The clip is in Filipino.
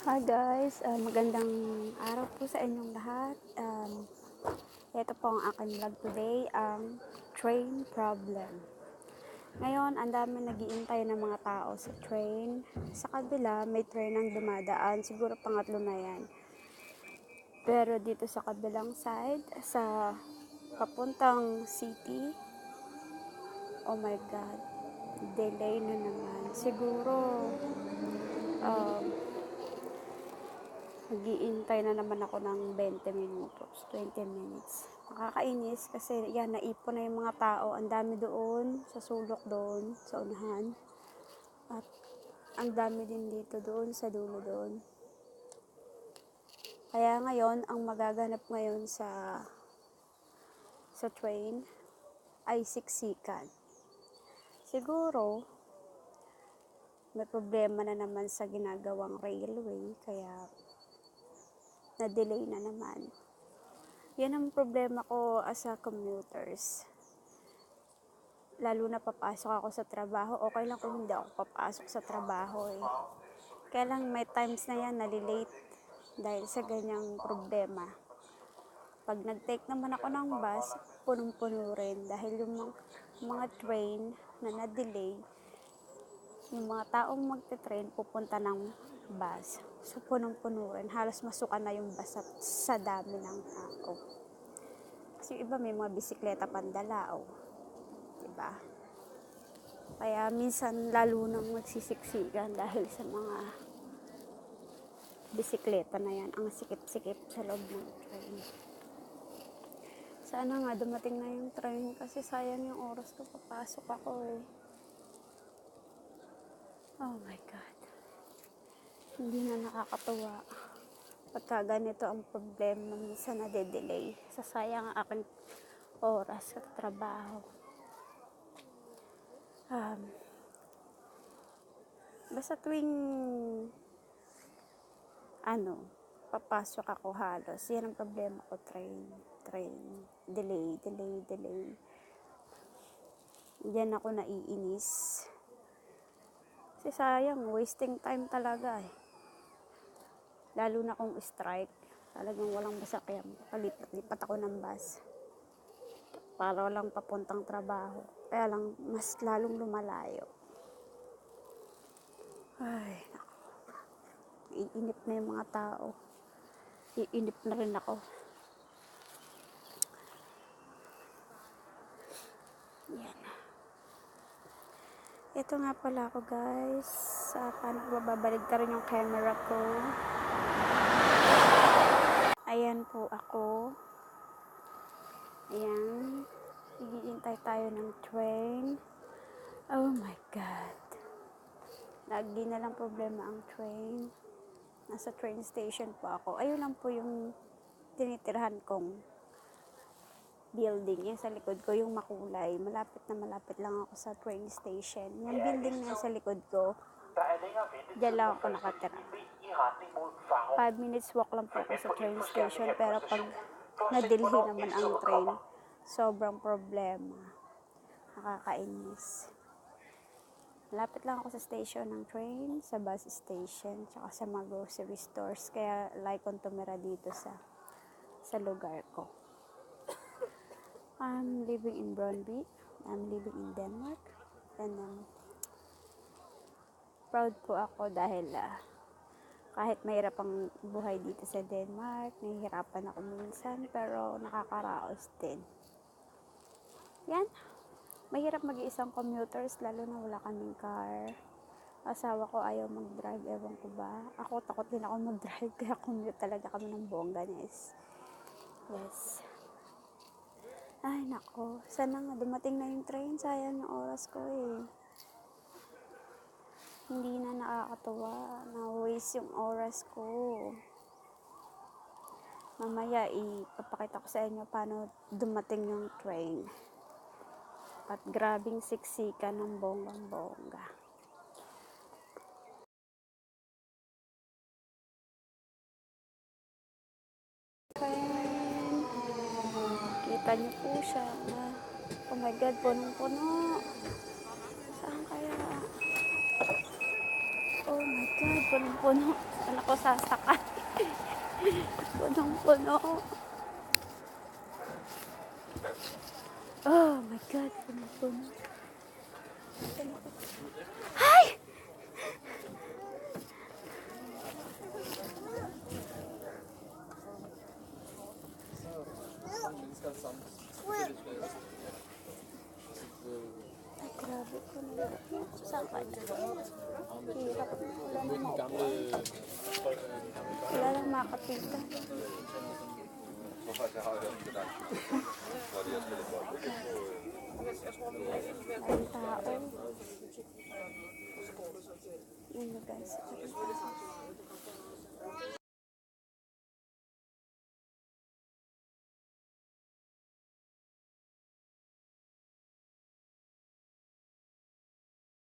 Hi guys, magandang araw po sa inyong lahat. Ito po ang aking vlog today, ang train problem. Ngayon, ang dami nag-iintay ng mga tao sa train. Sa kabila, may train ang dumadaan, siguro pangatlo na yan. Pero dito sa kabilang side, sa papuntang city, oh my god, delay na naman. Siguro, nag-iintay na naman ako ng 20 minutos, 20 minutes. Nakakainis kasi yan, naipon na yung mga tao. Ang dami doon, sa sulok doon, sa unahan. At ang dami din dito doon, sa dulo doon. Kaya ngayon, ang magaganap ngayon sa train ay siksikan. Siguro, may problema na naman sa ginagawang railway, kaya na-delay na naman. Yan ang problema ko as a commuters. Lalo na papasok ako sa trabaho, okay lang kung hindi ako papasok sa trabaho eh. Kaya lang may times na yan, nalilate dahil sa ganyang problema. Pag nag-take naman ako ng bus, punong-puno rin dahil yung mga train na na-delay, yung mga taong magte-train pupunta ng bus. So punong-puno rin, halos masukan na yung bus sa dami ng tao. Kasi iba may mga bisikleta pandala, diba? Kaya minsan lalo nang magsisiksikan dahil sa mga bisikleta na yan, ang sikip-sikip sa loob ng train. Sana nga dumating na yung train kasi sayang yung oras ko, papasok ako eh. Oh my God. Hindi na nakakatuwa. Pagka ganito ang problema, minsan nade-delay. Sasayang ang aking oras sa trabaho. Basta tuwing papasok ako halos, yan ang problema ko, train, delay. Diyan ako naiinis. Kasi sayang, wasting time talaga eh. Lalo na kung strike, talagang walang masakyan, palipat ako ng bus. Para lang papuntang trabaho. Kaya lang, mas lalong lumalayo. Ay, iinip na yung mga tao. Iinip na rin ako. Yan. Ito nga pala ako guys. Paano ko babalik ka rin yung camera ko. Ayan po ako. Ayan. Hihintay tayo ng train. Oh my God. Lagi na lang problema ang train. Nasa train station po ako. Ayun lang po yung tinitirhan kong building. Yan sa likod ko, yung makulay. Malapit lang ako sa train station. Yung building na sa likod ko, diyan lang ako nakatira. 5 minutes walk lang po ako sa train station. Pero pag na-delay naman ang train, sobrang problema. Nakakainis. Malapit lang ako sa station ng train, sa bus station, tsaka sa mga grocery stores. Kaya like kong tumira dito sa lugar ko. I'm living in Brøndby. I'm living in Denmark. And proud po ako dahil kahit mahirap ang buhay dito sa Denmark, nahihirapan ako minsan, pero nakakaraos din. Yan. Mahirap mag-iisang commuters, lalo na wala kaming car. Asawa ko ayaw mag-drive, ewan ko ba. Ako, takot din ako mag-drive, kaya commute talaga kami ng bongga, guys. Yes. Ay, nako. Sana nga dumating na yung train. Sayang yung oras ko eh. Hindi na nakakatuwa. Na-waste yung oras ko. Mamaya, ipapakita ko sa inyo paano dumating yung train. At grabing siksikan ng bonggang-bongga. Train. Kita niyo po siya. Oh my God, punong-puno. Saan kaya? Oh my God, punong-puno. Saan ako sasakay? Punong-puno. Oh my God, punong-puno. Ay! Ay, grabe ko na. Saan ka? Hirap. Wala nang maupuan. Wala nang makapitan. Ang tao. Yun na guys.